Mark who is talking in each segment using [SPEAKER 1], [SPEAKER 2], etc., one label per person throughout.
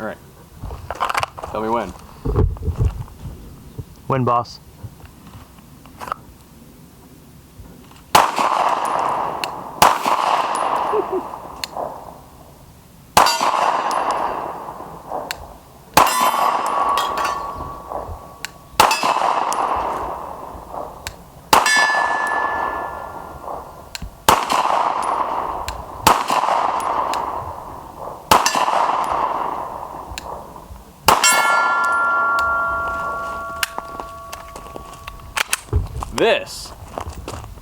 [SPEAKER 1] All right. Tell me when.
[SPEAKER 2] When, boss?
[SPEAKER 1] This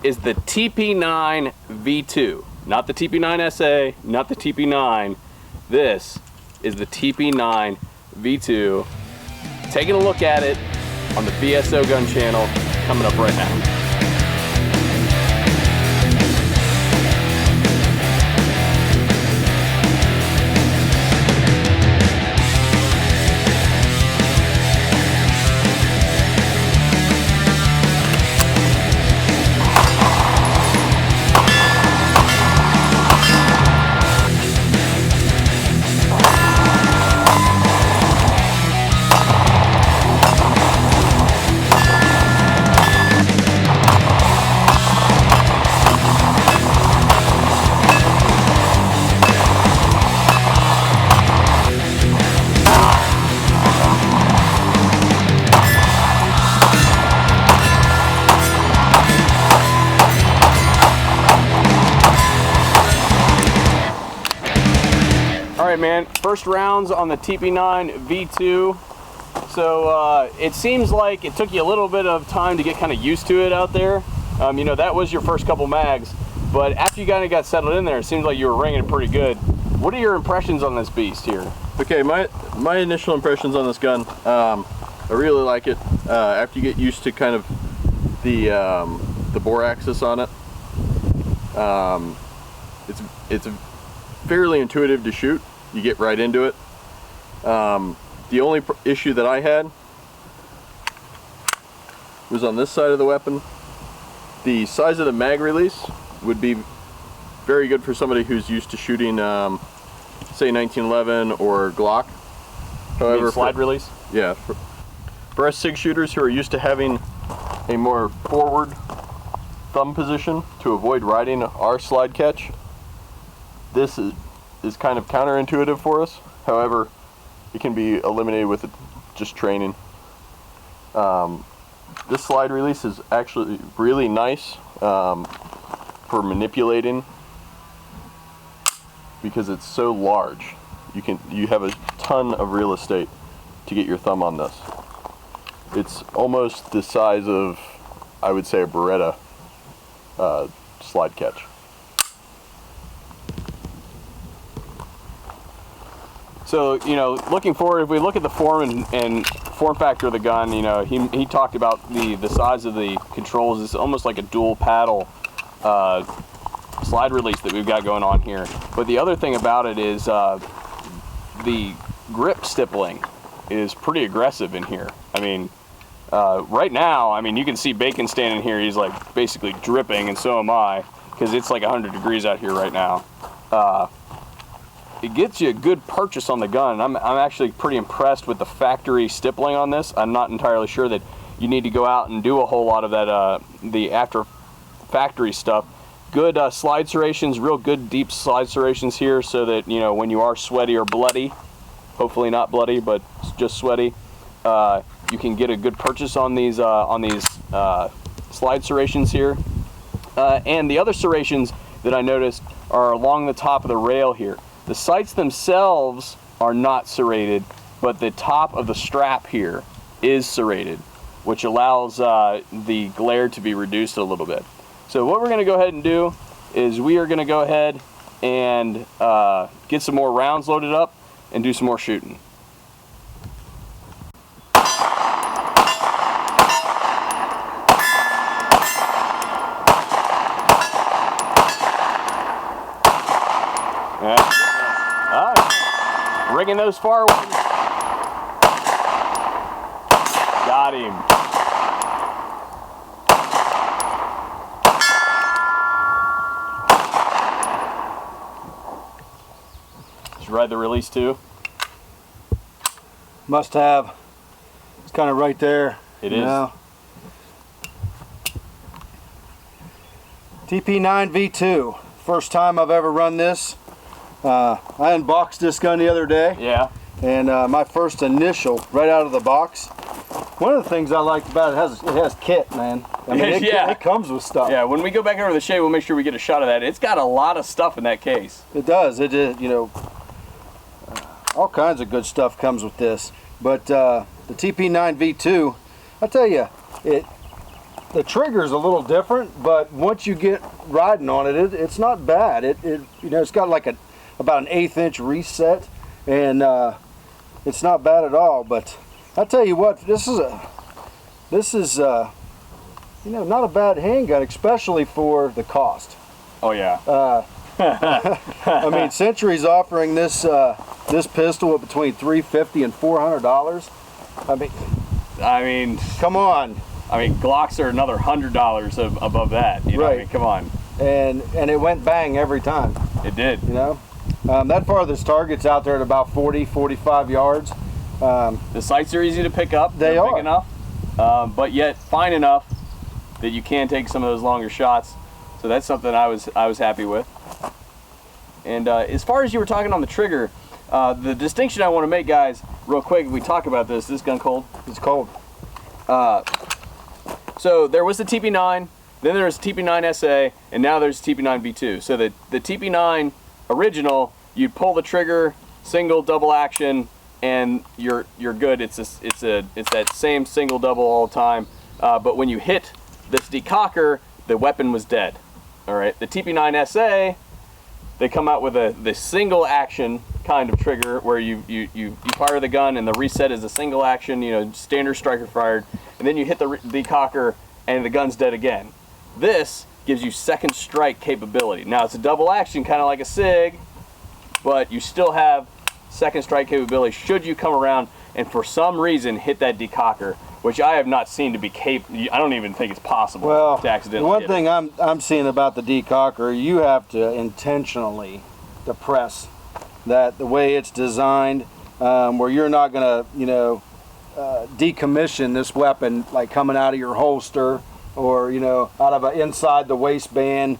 [SPEAKER 1] is the TP9V2, not the TP9SA, not the TP9. This is the TP9V2. Taking a look at it on the VSO Gun Channel, coming up right now. All right, man, first rounds on the TP9V2. So it seems like it took you a little bit of time to get kind of used to it out there. You know, that was your first couple mags, but after you kind of got settled in there, it seems like you were ringing it pretty good. What are your impressions on this beast here?
[SPEAKER 3] Okay, my initial impressions on this gun, I really like it. After you get used to kind of the bore axis on it, it's fairly intuitive to shoot. You get right into it. The only issue that I had was on this side of the weapon. The size of the mag release would be very good for somebody who's used to shooting, say 1911 or Glock.
[SPEAKER 1] However, slide release?
[SPEAKER 3] Yeah. For us SIG shooters who are used to having a more forward thumb position to avoid riding our slide catch, this is kind of counterintuitive for us. However, it can be eliminated with just training. This slide release is actually really nice for manipulating because it's so large. You have a ton of real estate to get your thumb on this. It's almost the size of, I would say, a Beretta slide catch.
[SPEAKER 1] So, you know, looking forward, if we look at the form and form factor of the gun, you know, he talked about the size of the controls. It's almost like a dual paddle slide release that we've got going on here. But the other thing about it is the grip stippling is pretty aggressive in here. I mean, right now, I mean, you can see Bacon standing here. He's like basically dripping, and so am I, because it's like 100 degrees out here right now. It gets you a good purchase on the gun. I'm actually pretty impressed with the factory stippling on this. I'm not entirely sure that you need to go out and do a whole lot of that, the after factory stuff. Good slide serrations, real good deep slide serrations here, so that, you know, when you are sweaty or bloody, hopefully not bloody, but just sweaty, you can get a good purchase on these slide serrations here. And the other serrations that I noticed are along the top of the rail here. The sights themselves are not serrated, but the top of the strap here is serrated, which allows the glare to be reduced a little bit. So what we're going to go ahead and do is we are going to go ahead and get some more rounds loaded up and do some more shooting. Rigging those far ones. Got him. Just ride the release too.
[SPEAKER 2] must have. It's kind of right there.
[SPEAKER 1] It is.
[SPEAKER 2] TP9V2. First time I've ever run this. I unboxed this gun the other day.
[SPEAKER 1] Yeah.
[SPEAKER 2] And my first initial right out of the box. One of the things I liked about it has kit, man. I mean, it comes with stuff.
[SPEAKER 1] Yeah, when we go back over to the shade, we'll make sure we get a shot of that. It's got a lot of stuff in that case.
[SPEAKER 2] It does. It is, you know, all kinds of good stuff comes with this. But the TP9V2, I tell you, the trigger's a little different, but once you get riding on it, it's not bad. You know, it's got like about an 1/8 inch reset, and it's not bad at all. But I tell you what, this is you know, not a bad handgun, especially for the cost.
[SPEAKER 1] Oh yeah.
[SPEAKER 2] I mean, Century's offering this this pistol at between $350 and $400. I mean, come on.
[SPEAKER 1] I mean, Glocks are another $100 above that. You know?
[SPEAKER 2] Right.
[SPEAKER 1] I mean, come on.
[SPEAKER 2] And it went bang every time.
[SPEAKER 1] It did.
[SPEAKER 2] You know, that farthest target's out there at about 40, 45 yards.
[SPEAKER 1] The sights are easy to pick up.
[SPEAKER 2] They're
[SPEAKER 1] big enough, but yet fine enough that you can take some of those longer shots. So that's something I was happy with. And as far as you were talking on the trigger, the distinction I want to make, guys, real quick, if we talk about this gun cold?
[SPEAKER 2] It's cold.
[SPEAKER 1] So there was the TP9, then there was TP9 SA, and now there's TP9V2. So the TP9 original, you'd pull the trigger, single, double action, and you're good. It's that same single, double all the time. But when you hit this decocker, the weapon was dead. All right. The TP9 SA, they come out with the single action kind of trigger where you fire the gun and the reset is a single action, you know, standard striker fired, and then you hit the decocker and the gun's dead again. This gives you second strike capability. Now it's a double action, kind of like a SIG, but you still have second strike capability should you come around and for some reason hit that decocker, which I have not seen to be capable. I don't even think it's possible to accidentally
[SPEAKER 2] one
[SPEAKER 1] hit
[SPEAKER 2] thing
[SPEAKER 1] it.
[SPEAKER 2] I'm seeing about the decocker, you have to intentionally depress that the way it's designed, where you're not gonna, you know, decommission this weapon like coming out of your holster or, you know, out of inside the waistband.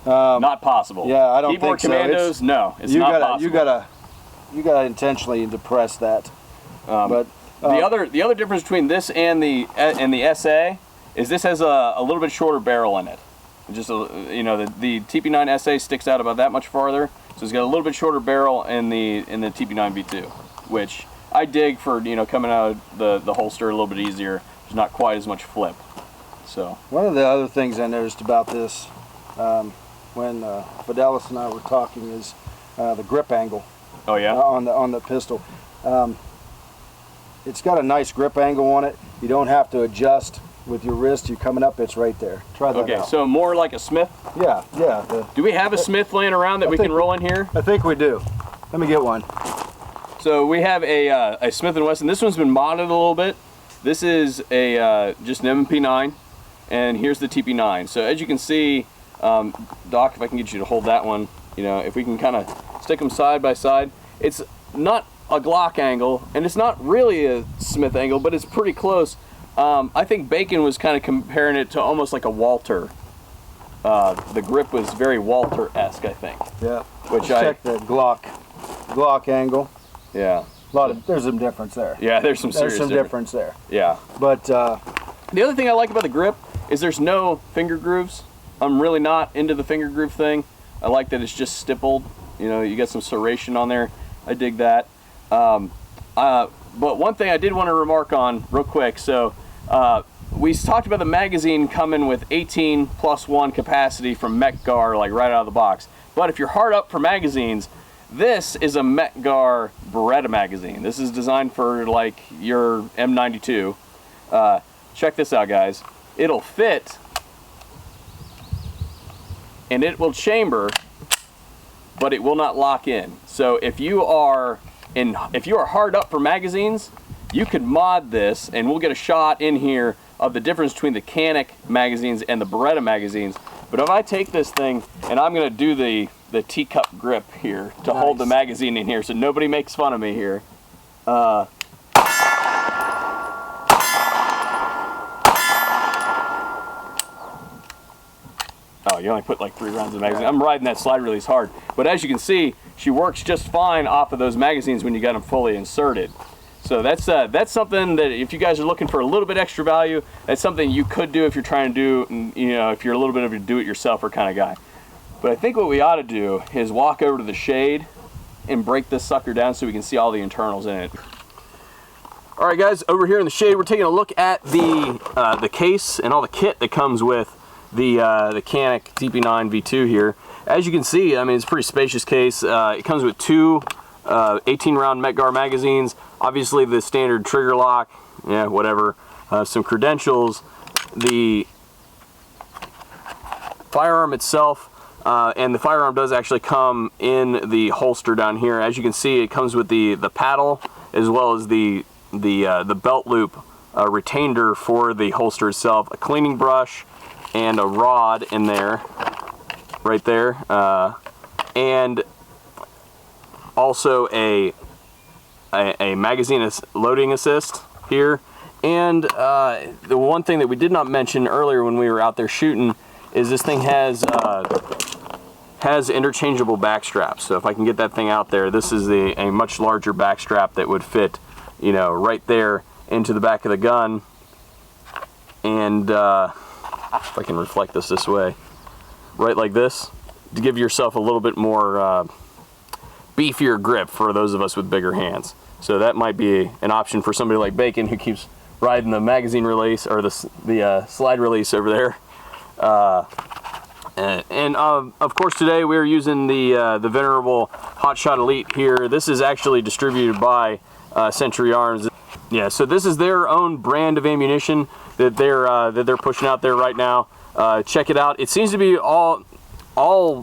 [SPEAKER 1] Not possible.
[SPEAKER 2] Yeah, I don't
[SPEAKER 1] Keyboard
[SPEAKER 2] think so.
[SPEAKER 1] commandos, no, it's not possible.
[SPEAKER 2] You gotta intentionally depress that. But
[SPEAKER 1] the other difference between this and the SA is this has a little bit shorter barrel in it. Just you know, the TP9 SA sticks out about that much farther, so it's got a little bit shorter barrel in the TP9V2, which I dig for, you know, coming out of the holster a little bit easier. There's not quite as much flip. So
[SPEAKER 2] one of the other things I noticed about this when Fidelis and I were talking is the grip angle.
[SPEAKER 1] Oh yeah.
[SPEAKER 2] On the pistol. It's got a nice grip angle on it. You don't have to adjust with your wrist. You're coming up, it's right there. Try that out.
[SPEAKER 1] Okay, so more like a Smith?
[SPEAKER 2] Yeah, yeah.
[SPEAKER 1] Do we have a Smith laying around that we can roll in here?
[SPEAKER 2] I think we do. Let me get one.
[SPEAKER 1] So we have a Smith & Wesson. This one's been modded a little bit. This is just an MP9, and here's the TP9. So as you can see, Doc, if I can get you to hold that one, you know, if we can kind of stick them side by side. It's not a Glock angle, and it's not really a Smith angle, but it's pretty close. I think Bacon was kind of comparing it to almost like a Walter. The grip was very Walter-esque, I think.
[SPEAKER 2] Yeah.
[SPEAKER 1] Which
[SPEAKER 2] check the Glock angle.
[SPEAKER 1] Yeah.
[SPEAKER 2] There's some difference there.
[SPEAKER 1] Yeah, there's some serious
[SPEAKER 2] difference there.
[SPEAKER 1] Yeah.
[SPEAKER 2] But
[SPEAKER 1] the other thing I like about the grip is there's no finger grooves. I'm really not into the finger groove thing. I like that it's just stippled. You know, you got some serration on there. I dig that. But one thing I did want to remark on real quick. So we talked about the magazine coming with 18+1 capacity from Metgar, like right out of the box. But if you're hard up for magazines, this is a Metgar Beretta magazine. This is designed for like your M92. Check this out, guys. It'll fit and it will chamber, but it will not lock in. So if you are hard up for magazines, you could mod this, and we'll get a shot in here of the difference between the Canik magazines and the Beretta magazines. But if I take this thing and I'm going to do the teacup grip here to hold the magazine in here, so nobody makes fun of me here. Oh, you only put like 3 rounds in the magazine. I'm riding that slide release hard. But as you can see, she works just fine off of those magazines when you got them fully inserted. So that's something that if you guys are looking for a little bit extra value, that's something you could do if you're trying to do, you know, if you're a little bit of a do-it-yourselfer kind of guy. But I think what we ought to do is walk over to the shade and break this sucker down so we can see all the internals in it. All right, guys, over here in the shade, we're taking a look at the case and all the kit that comes with the Canik TP9V2 here. As you can see, I mean, it's a pretty spacious case. It comes with 2 18-round Metgar magazines, obviously the standard trigger lock, yeah, whatever, some credentials, the firearm itself, and the firearm does actually come in the holster down here. As you can see, it comes with the paddle as well as the belt loop retainer for the holster itself, a cleaning brush, and a rod in there, right there, and also a magazine loading assist here. And the one thing that we did not mention earlier when we were out there shooting is this thing has interchangeable backstraps. So if I can get that thing out there, this is a much larger backstrap that would fit, you know, right there into the back of the gun. And if I can reflect this way, right like this, to give yourself a little bit more beefier grip for those of us with bigger hands. So that might be an option for somebody like Bacon who keeps riding the magazine release or the slide release over there. Of course, today we're using the venerable Hotshot Elite here. This is actually distributed by Century Arms. Yeah, so this is their own brand of ammunition that they're pushing out there right now. Check it out. It seems to be all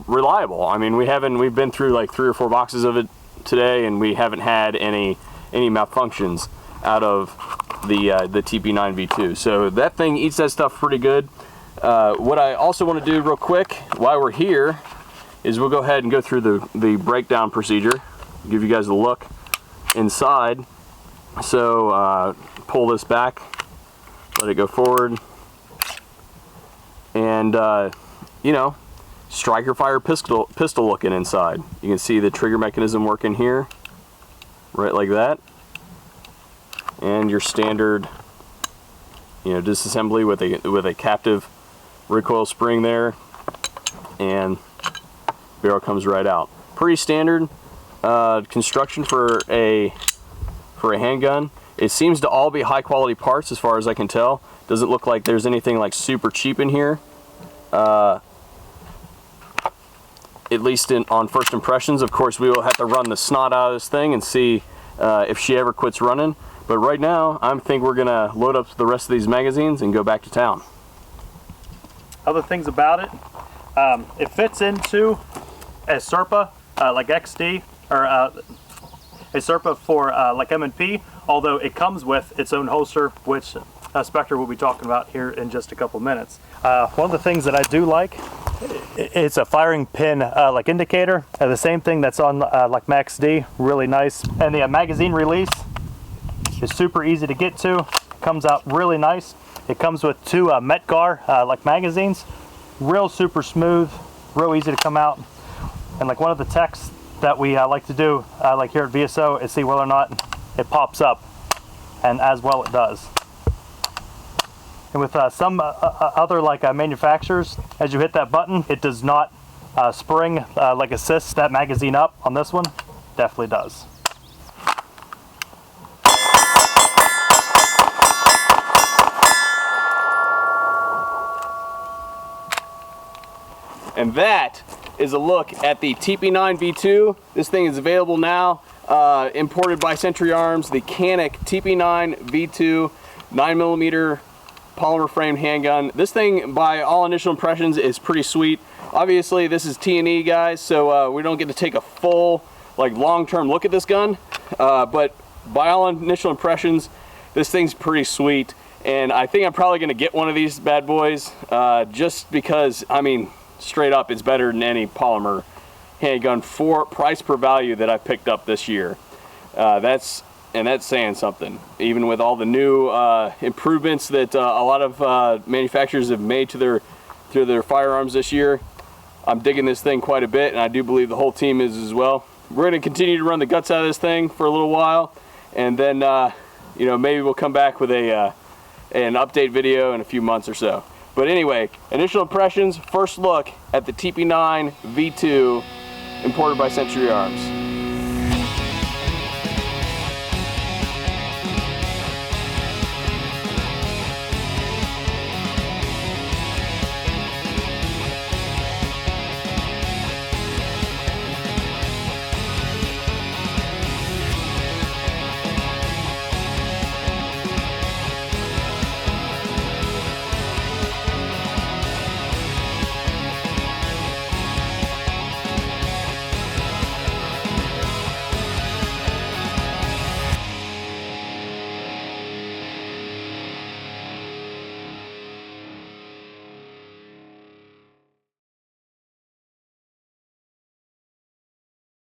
[SPEAKER 1] reliable. I mean, we've been through like 3 or 4 boxes of it today, and we haven't had any malfunctions out of the TP9V2. So that thing eats that stuff pretty good. What I also want to do real quick while we're here is we'll go ahead and go through the breakdown procedure, give you guys a look inside. So pull this back, let it go forward, and you know, striker fire pistol looking inside. You can see the trigger mechanism working here, right like that, and your standard, you know, disassembly with a captive recoil spring there, and barrel comes right out. Pretty standard construction for a handgun. It seems to all be high quality parts as far as I can tell. Doesn't look like there's anything like super cheap in here. At least on first impressions. Of course, we will have to run the snot out of this thing and see if she ever quits running. But right now, I think we're gonna load up the rest of these magazines and go back to town.
[SPEAKER 4] Other things about it, it fits into a Serpa like XD, or a Serpa for like M&P, although it comes with its own holster, which Spectre will be talking about here in just a couple minutes. One of the things that I do like, it's a firing pin like indicator, the same thing that's on like Max D, really nice. And the magazine release is super easy to get to, comes out really nice. It comes with 2 Metgar like magazines, real super smooth, real easy to come out. And like one of the texts that we like to do like here at VSO is see whether or not it pops up, and as well it does. And with some other like manufacturers, as you hit that button, it does not spring like assist that magazine up. On this one, definitely does.
[SPEAKER 1] And that is a look at the TP9V2. This thing is available now, imported by Century Arms, the Canik TP9V2 9mm polymer framed handgun. This thing, by all initial impressions, is pretty sweet. Obviously, this is T&E, guys, so we don't get to take a full, like, long-term look at this gun. But by all initial impressions, this thing's pretty sweet. And I think I'm probably going to get one of these bad boys, just because, I mean, straight up, it's better than any polymer handgun for price per value that I picked up this year. That's saying something. Even with all the new improvements that a lot of manufacturers have made to through their firearms this year. I'm digging this thing quite a bit, and I do believe the whole team is as well. We're going to continue to run the guts out of this thing for a little while, and then you know, maybe we'll come back with an update video in a few months or so. But anyway, initial impressions, first look at the TP9V2 imported by Century Arms.